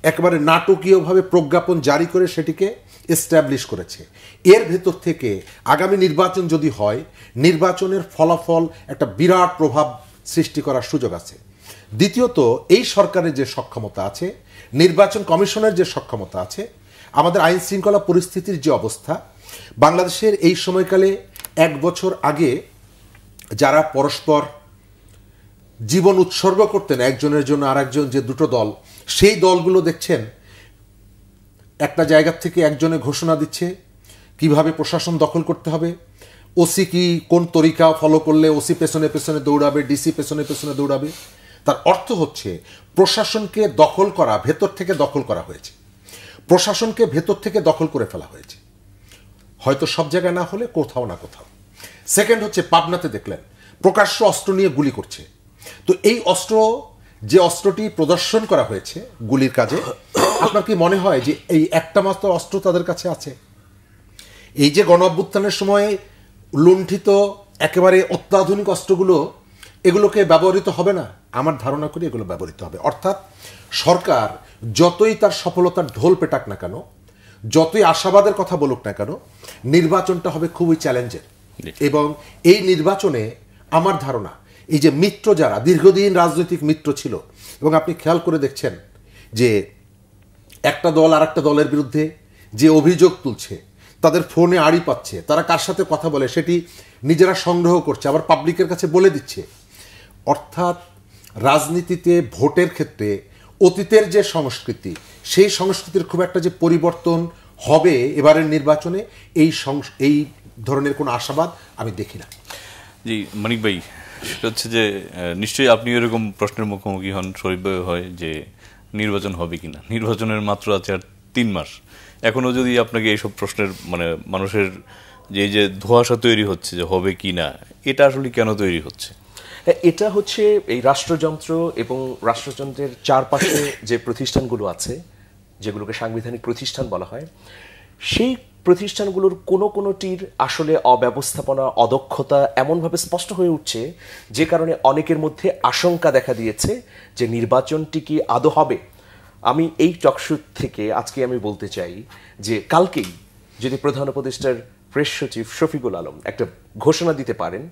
একেবারে নাটকীয়ভাবে প্রজ্ঞাপন জারি করে সেটিকে এস্টাবলিশ করেছে। এর ভেতর থেকে আগামী নির্বাচন যদি হয়, নির্বাচনের ফলাফল একটা বিরাট প্রভাব সৃষ্টি করার সুযোগ আছে। দ্বিতীয়ত, এই সরকারের যে সক্ষমতা আছে, নির্বাচন কমিশনের যে সক্ষমতা আছে, আমাদের আইন শৃঙ্খলা পরিস্থিতির যে অবস্থা, বাংলাদেশের এই সময়কালে 1 বছর আগে যারা পরস্পর জীবন উৎসর্গ করতেন একজনের জন্য আরেকজন, যে দুটো দল, সেই দলগুলো দেখছেন একটা জায়গা থেকে একজনে ঘোষণা দিচ্ছে কিভাবে প্রশাসন দখল করতে হবে, ওসি কি কোন তরিকা ফলো করলে ওসি পেছনে পেছনে দৌড়াবে, ডিসি পেছনে পেছনে দৌড়াবে। তার অর্থ হচ্ছে প্রশাসনকে দখল করা, ভেতর থেকে দখল করা হয়েছে, প্রশাসনকে ভেতর থেকে দখল করে ফেলা হয়েছে, হয়তো সব জায়গায় না হলে কোথাও না কোথাও। সেকেন্ড হচ্ছে পাবনাতে দেখলেন প্রকাশ্য অস্ত্র নিয়ে গুলি করছে। তো এই অস্ত্র, যে অস্ত্রটি প্রদর্শন করা হয়েছে গুলির কাজে, আপনার কি মনে হয় যে এই একটা মাত্র অস্ত্র তাদের কাছে আছে? এই যে গণ অভ্যুত্থানের সময় লুণ্ঠিত একেবারে অত্যাধুনিক অস্ত্রগুলো, এগুলোকে ব্যবহৃত হবে না? আমার ধারণা করি এগুলো ব্যবহৃত হবে। অর্থাৎ সরকার যতই তার সফলতার ঢোল পেটাক না কেন, যতই আশাবাদের কথা বলুক না কেন, নির্বাচনটা হবে খুবই চ্যালেঞ্জের। এবং এই নির্বাচনে আমার ধারণা এই যে মিত্র যারা দীর্ঘদিন রাজনৈতিক মিত্র ছিল, এবং আপনি খেয়াল করে দেখছেন যে একটা দল আর একটা দলের বিরুদ্ধে যে অভিযোগ তুলছে, তাদের ফোনে আড়ি পাচ্ছে, তারা কার সাথে কথা বলে সেটি নিজেরা সংগ্রহ করছে, আবার পাবলিকের কাছে বলে দিচ্ছে। অর্থাৎ রাজনীতিতে ভোটের ক্ষেত্রে অতীতের যে সংস্কৃতি, সেই সংস্কৃতির খুব একটা যে পরিবর্তন হবে এবারের নির্বাচনে, এই ধরনের কোনো আশাবাদ আমি দেখি না। জি মানিক ভাই, সেটা হচ্ছে যে নিশ্চয়ই আপনি এরকম প্রশ্নের মুখোমুখি হন, শরীফ ভাই হয়, যে নির্বাচন হবে কিনা। নির্বাচনের মাত্র আছে আর 3 মাস, এখনো যদি আপনাকে এইসব প্রশ্নের মানে মানুষের যে ধোঁয়াশা তৈরি হচ্ছে যে হবে কি না, এটা আসলে কেন তৈরি হচ্ছে? এটা হচ্ছে এই রাষ্ট্রযন্ত্র এবং রাষ্ট্রযন্ত্রের চারপাশে যে প্রতিষ্ঠানগুলো আছে, যেগুলোকে সাংবিধানিক প্রতিষ্ঠান বলা হয়, সেই প্রতিষ্ঠানগুলোর কোনোটির আসলে অব্যবস্থাপনা, অদক্ষতা এমনভাবে স্পষ্ট হয়ে উঠছে, যে কারণে অনেকের মধ্যে আশঙ্কা দেখা দিয়েছে যে নির্বাচনটি কি আদৌ হবে। আমি এই টকশো থেকে আজকে আমি বলতে চাই যে কালকেই যদি প্রধান উপদেষ্টার প্রেস সচিব শফিকুল আলম একটা ঘোষণা দিতে পারেন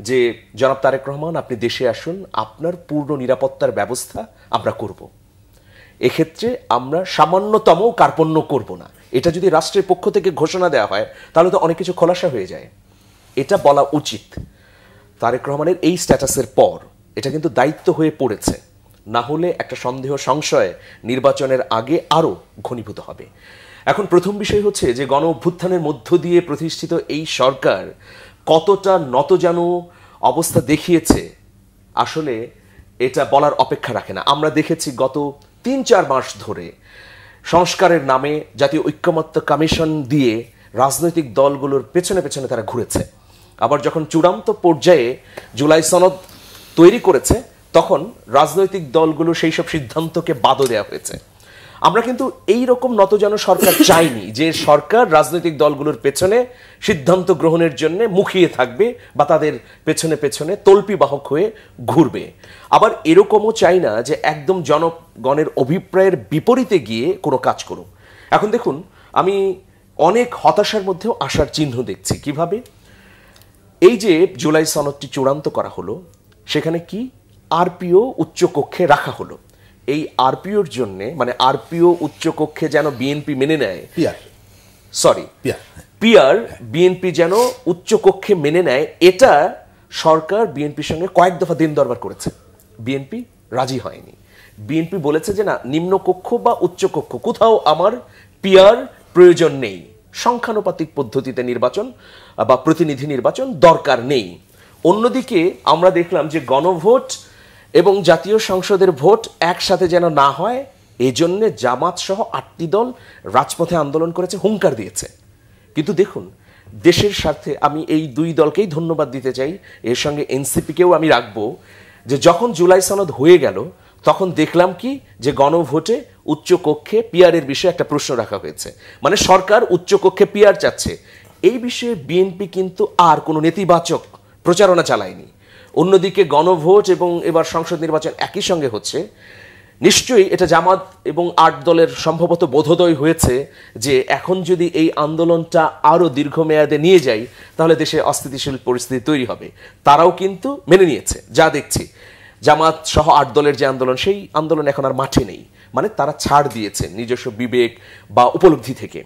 যে জনাব তারেক রহমান আপনি দেশে আসুন, আপনার পূর্ণ নিরাপত্তার ব্যবস্থা আমরা করব, এক্ষেত্রে আমরা সামান্যতম কার্পণ্য করব না, এটা যদি রাষ্ট্রের পক্ষ থেকে ঘোষণা দেওয়া হয় তাহলে তো অনেক কিছু খোলাসা হয়ে যায়। এটা বলা উচিত। তারেক রহমানের এই স্ট্যাটাসের পর এটা কিন্তু দায়িত্ব হয়ে পড়েছে, না হলে একটা সন্দেহ সংশয় নির্বাচনের আগে আরো ঘনীভূত হবে। এখন প্রথম বিষয় হচ্ছে যে গণ অভ্যুত্থানের মধ্য দিয়ে প্রতিষ্ঠিত এই সরকার কতটা নতজানু অবস্থা দেখিয়েছে, আসলে এটা বলার অপেক্ষা রাখে না। আমরা দেখেছি গত 3-4 মাস ধরে সংস্কারের নামে জাতীয় ঐক্যমত্য কমিশন দিয়ে রাজনৈতিক দলগুলোর পেছনে পেছনে তারা ঘুরেছে। আবার যখন চূড়ান্ত পর্যায়ে জুলাই সনদ তৈরি করেছে, তখন রাজনৈতিক দলগুলো সেই সব সিদ্ধান্তকে বাদও দেওয়া হয়েছে। আমরা কিন্তু এই রকম নতজানু সরকার চাইনি, যে সরকার রাজনৈতিক দলগুলোর পেছনে সিদ্ধান্ত গ্রহণের জন্য মুখিয়ে থাকবে বা তাদের পেছনে পেছনে তল্পি বাহক হয়ে ঘুরবে। আবার এরকমও চাই না যে একদম জনগণের অভিপ্রায়ের বিপরীতে গিয়ে কোনো কাজ করুক। এখন দেখুন, আমি অনেক হতাশার মধ্যেও আশার চিহ্ন দেখছি। কিভাবে? এই যে জুলাই সনদটি চূড়ান্ত করা হলো, সেখানে কি আরপিও উচ্চকক্ষে রাখা হলো। এই আরপিওর জন্য, মানে আরপিও উচ্চকক্ষে যেন বিএনপি মেনে নেয়, পিআর বিএনপি যেন উচ্চকক্ষে মেনে নেয়, এটা সরকার বিএনপির সঙ্গে কয়েক দফা দিন দরবার করেছে, বিএনপি রাজি হয়নি। বিএনপি বলেছে যে না, নিম্নকক্ষ বা উচ্চকক্ষ কোথাও আমার পিআর প্রয়োজন নেই, সংখ্যানুপাতিক পদ্ধতিতে নির্বাচন বা প্রতিনিধি নির্বাচন দরকার নেই। অন্যদিকে আমরা দেখলাম যে গণভোট এবং জাতীয় সংসদের ভোট একসাথে যেন না হয়, এজন্য জামাত সহ 8টি দল রাজপথে আন্দোলন করেছে, হুঙ্কার দিয়েছে। কিন্তু দেখুন, দেশের স্বার্থে আমি এই 2 দলকেই ধন্যবাদ দিতে চাই, এর সঙ্গে এনসিপিকেও আমি রাখবো, যে যখন জুলাই সনদ হয়ে গেল তখন দেখলাম কি যে গণভোটে উচ্চকক্ষে পিআরের বিষয়ে একটা প্রশ্ন রাখা হয়েছে, মানে সরকার উচ্চকক্ষে পিআর চাচ্ছে। এই বিষয়ে বিএনপি কিন্তু আর কোনো নেতিবাচক প্রচারণা চালায়নি। অন্যদিকে গণভোট এবং এবার সংসদ নির্বাচন একই সঙ্গে হচ্ছে, নিশ্চয়ই এটা জামাত এবং 8 দলের সম্ভবত বোধোদয় হয়েছে যে এখন যদি এই আন্দোলনটা আরো দীর্ঘমেয়াদে নিয়ে যাই তাহলে দেশে অস্থিতিশীল পরিস্থিতি তৈরি হবে। তারাও কিন্তু মেনে নিয়েছে, যা দেখছি জামাত সহ 8 দলের যে আন্দোলন, সেই আন্দোলন এখন আর মাঠে নেই, মানে তারা ছাড় দিয়েছে নিজস্ব বিবেক বা উপলব্ধি থেকে।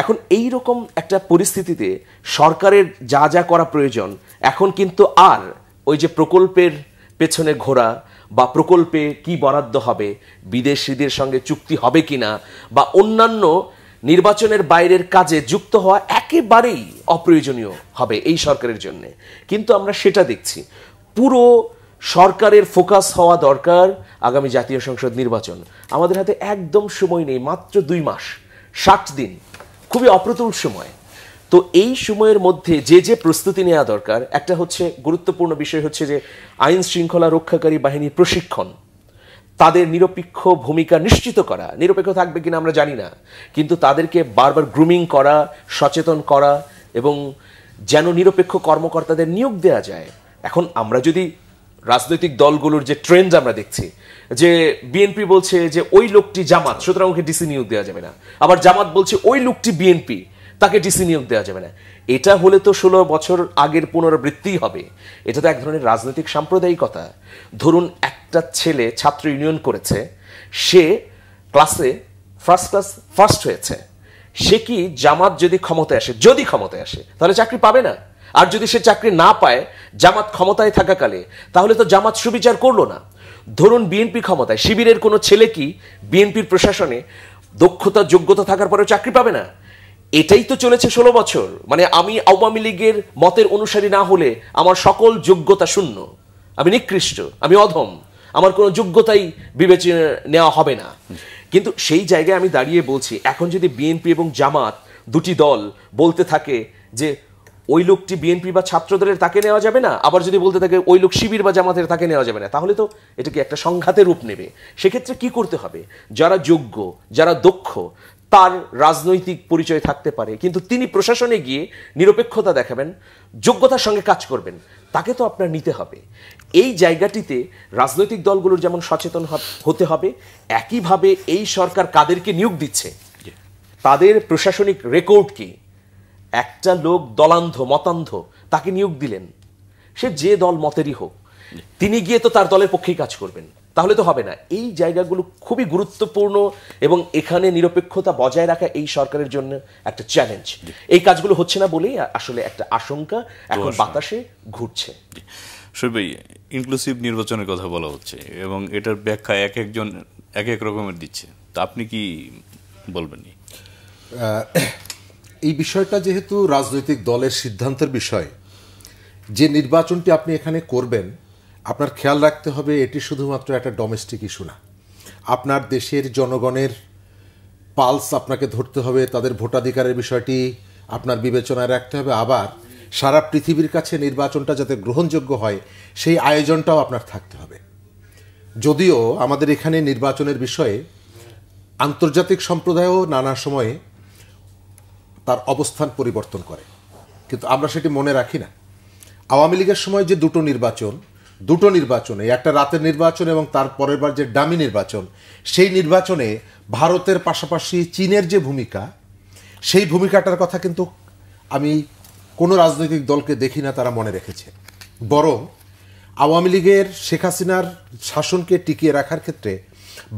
এখন এই রকম একটা পরিস্থিতিতে সরকারের যা যা করা প্রয়োজন, এখন কিন্তু আর ওই যে প্রকল্পের পেছনে ঘোরা বা প্রকল্পে কি বরাদ্দ হবে, বিদেশিদের সঙ্গে চুক্তি হবে কিনা বা অন্যান্য নির্বাচনের বাইরের কাজে যুক্ত হওয়া একেবারেই অপ্রয়োজনীয় হবে এই সরকারের জন্য। কিন্তু আমরা সেটা দেখছি। পুরো সরকারের ফোকাস হওয়া দরকার আগামী জাতীয় সংসদ নির্বাচন। আমাদের হাতে একদম সময় নেই, মাত্র 2 মাস 60 দিন, খুবই অপ্রতুল সময়। তো এই সময়ের মধ্যে যে প্রস্তুতি নেওয়া দরকার, একটা হচ্ছে গুরুত্বপূর্ণ বিষয় হচ্ছে যে আইন শৃঙ্খলা রক্ষাকারী বাহিনীর প্রশিক্ষণ, তাদের নিরপেক্ষ ভূমিকা নিশ্চিত করা। নিরপেক্ষ থাকবে কিনা আমরা জানি না, কিন্তু তাদেরকে বারবার গ্রুমিং করা, সচেতন করা এবং যেন নিরপেক্ষ কর্মকর্তাদের নিয়োগ দেওয়া যায়। এখন আমরা যদি রাজনৈতিক দলগুলোর যে ট্রেন্ড আমরা দেখছি, যে বিএনপি বলছে যে ওই লোকটি জামাত, সুতরাং ওকে ডিসি নিয়োগ দেওয়া যাবে না, আবার জামাত বলছে ওই লোকটি বিএনপি, তাকে ডিসি নিয়োগ দেওয়া যাবে না। এটা হলে তো 16 বছর আগের পুনরাবৃত্তিই হবে। এটা তো এক ধরনের রাজনৈতিক সাম্প্রদায়িকতা। ধরুন একটা ছেলে ছাত্র ইউনিয়ন করেছে, সে ক্লাসে ফার্স্ট হয়েছে, সে কি জামাত যদি ক্ষমতায় আসে তাহলে চাকরি পাবে না? আর যদি সে চাকরি না পায় জামাত ক্ষমতায় থাকাকালে, তাহলে তো জামাত সুবিচার করলো না। ধরুন বিএনপি ক্ষমতায়, শিবিরের কোনো ছেলে কি বিএনপির প্রশাসনে দক্ষতা যোগ্যতা থাকার পরেও চাকরি পাবে না? এটাই তো চলেছে 16 বছর। মানে আমি আওয়ামী লীগের মতের অনুসারী না হলে আমার সকল যোগ্যতা শূন্য, আমি নিকৃষ্ট, আমি অধম, আমার কোনো যোগ্যতাই বিবেচনা নেওয়া হবে না। কিন্তু সেই জায়গায় আমি দাঁড়িয়ে বলছি, এখন যদি বিএনপি এবং জামাত দুটি দল বলতে থাকে যে ওই লোকটি বিএনপি বা ছাত্রদলের, তাকে নেওয়া যাবে না, আবার যদি বলতে থাকে ওই লোক শিবির বা জামাতের, তাকে নেওয়া যাবে না, তাহলে তো এটাকে একটা সংঘাতের রূপ নেবে। সেক্ষেত্রে কি করতে হবে? যারা যোগ্য, যারা দক্ষ, তার রাজনৈতিক পরিচয় থাকতে পারে, কিন্তু তিনি প্রশাসনে গিয়ে নিরপেক্ষতা দেখাবেন, যোগ্যতার সঙ্গে কাজ করবেন, তাকে তো আপনার নিতে হবে। এই জায়গাটিতে রাজনৈতিক দলগুলোর যেমন সচেতন হতে হবে, একইভাবে এই সরকার কাদেরকে নিয়োগ দিচ্ছে, তাদের প্রশাসনিক রেকর্ড কি। একটা লোক দলান্ধ, মতান্ধ, তাকে নিয়োগ দিলেন, সে যে দল মতেরই হোক, তিনি গিয়ে তো তার দলের পক্ষেই কাজ করবেন, তাহলে তো হবে না। এই জায়গাগুলো খুবই গুরুত্বপূর্ণ এবং এখানে নিরপেক্ষতা বজায় রাখা এই সরকারের জন্য একটা চ্যালেঞ্জ। এই কাজগুলো হচ্ছে না বলেই আসলে একটা আশঙ্কা এখন বাতাসে ঘুরছে। শরীফ, ইনক্লুসিভ নির্বাচনের কথা বলা হচ্ছে এবং এটার ব্যাখ্যা একজন এক এক রকমের দিচ্ছে, তা আপনি কি বলবেন? এই বিষয়টা যেহেতু রাজনৈতিক দলের সিদ্ধান্তের বিষয়, যে নির্বাচনটি আপনি এখানে করবেন, আপনার খেয়াল রাখতে হবে এটি শুধুমাত্র একটা ডোমেস্টিক ইস্যু না। আপনার দেশের জনগণের পালস আপনাকে ধরতে হবে, তাদের ভোটাধিকারের বিষয়টি আপনার বিবেচনায় রাখতে হবে। আবার সারা পৃথিবীর কাছে নির্বাচনটা যাতে গ্রহণযোগ্য হয় সেই আয়োজনটাও আপনার থাকতে হবে। যদিও আমাদের এখানে নির্বাচনের বিষয়ে আন্তর্জাতিক সম্প্রদায়ও নানা সময়ে তার অবস্থান পরিবর্তন করে, কিন্তু আমরা সেটি মনে রাখি না। আওয়ামী লীগের সময় যে দুটো নির্বাচনে, একটা রাতের নির্বাচন এবং তার পরের বার যে ডামি নির্বাচন, সেই নির্বাচনে ভারতের পাশাপাশি চীনের যে ভূমিকা, সেই ভূমিকাটার কথা কিন্তু আমি কোনো রাজনৈতিক দলকে দেখি না তারা মনে রেখেছে। বরং আওয়ামী লীগের শেখ হাসিনার শাসনকে টিকিয়ে রাখার ক্ষেত্রে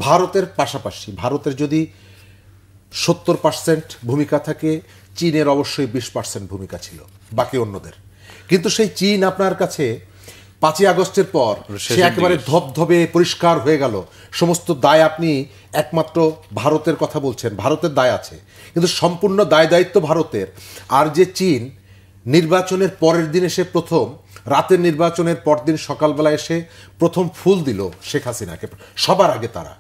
ভারতের পাশাপাশি, ভারতের যদি 70% ভূমিকা থাকে, চীনের অবশ্যই 20% ভূমিকা ছিল বাকি অন্যদের। কিন্তু সেই চীন আপনার কাছে 5ই আগস্টের পর সে একেবারে ধবধবে পরিষ্কার হয়ে গেল। সমস্ত দায় আপনি একমাত্র ভারতের কথা বলছেন, ভারতের দায় আছে, কিন্তু সম্পূর্ণ দায় দায়িত্ব ভারতের। আর যে চীন নির্বাচনের পরের দিন এসে প্রথম, রাতের নির্বাচনের পরদিন সকালবেলা এসে প্রথম ফুল দিল শেখ হাসিনাকে সবার আগে তারা,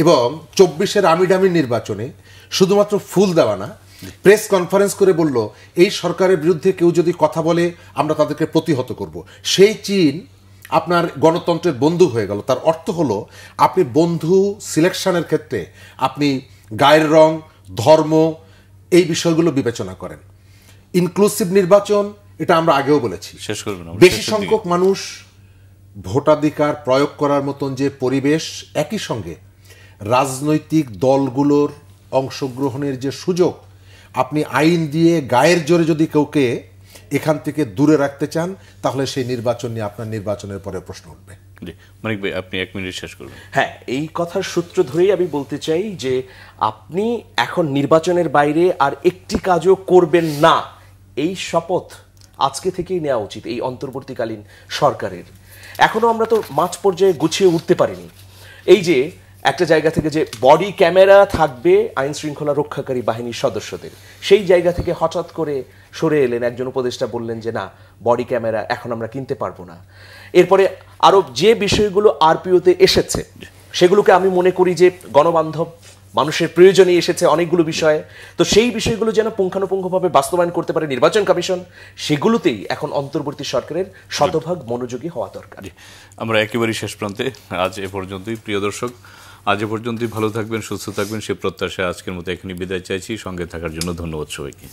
এবং 24-এর আমিডামি নির্বাচনে শুধুমাত্র ফুল দেওয়া না, প্রেস কনফারেন্স করে বলল এই সরকারের বিরুদ্ধে কেউ যদি কথা বলে আমরা তাদেরকে প্রতিহত করব। সেই চীন আপনার গণতন্ত্রের বন্ধু হয়ে গেল। তার অর্থ হলো আপনি বন্ধু সিলেকশনের ক্ষেত্রে আপনি গায়ের রং, ধর্ম, এই বিষয়গুলো বিবেচনা করেন। ইনক্লুসিভ নির্বাচন, এটা আমরা আগেও বলেছি, বেশি সংখ্যক মানুষ ভোটাধিকার প্রয়োগ করার মতন যে পরিবেশ, একই সঙ্গে রাজনৈতিক দলগুলোর অংশগ্রহণের যে সুযোগ, আপনি আইন দিয়ে গায়ের জোরে যদি কাউকে এখান থেকে দূরে রাখতে চান, তাহলে সেই নির্বাচন নিয়ে আপনার নির্বাচনের পরে প্রশ্ন উঠবে। মানিক ভাই, আপনি 1 মিনিট শেষ করবেন। হ্যাঁ, এই কথার সূত্র ধরেই আমি বলতে চাই যে আপনি এখন নির্বাচনের বাইরে আর একটি কাজও করবেন না, এই শপথ আজকে থেকেই নেওয়া উচিত এই অন্তর্বর্তীকালীন সরকারের? এখনো আমরা তো মাঝ পর্যায়ে গুছিয়ে উঠতে পারিনি। এই যে একটা জায়গা থেকে যে বডি ক্যামেরা থাকবে আইন শৃঙ্খলা রক্ষাকারী বাহিনীর সদস্যদের, সেই জায়গা থেকে হঠাৎ করে সরে এলেন একজন উপদেষ্টা, বললেন যে না, বডি ক্যামেরা এখন আমরা কিনতে পারবো না। এরপরে আরো যে বিষয়গুলো আরপিওতে এসেছে সেগুলোকে আমি মনে করি যে গণবান্ধব, মানুষের প্রয়োজনে এসেছে অনেকগুলো বিষয়ে, তো সেই বিষয়গুলো যেন পুঙ্খানুপুঙ্খভাবে বাস্তবায়ন করতে পারে নির্বাচন কমিশন, সেগুলোতেই এখন অন্তর্বর্তী সরকারের শতভাগ মনোযোগী হওয়া দরকার। আমরা একেবারেই শেষ প্রান্তে, আজ এ পর্যন্তই। প্রিয় দর্শক, আজ এ পর্যন্তই। ভালো থাকবেন, সুস্থ থাকবেন সে প্রত্যাশায় আজকের মতো এখানে বিদায় চাইছি। সঙ্গে থাকার জন্য ধন্যবাদ সবাইকে।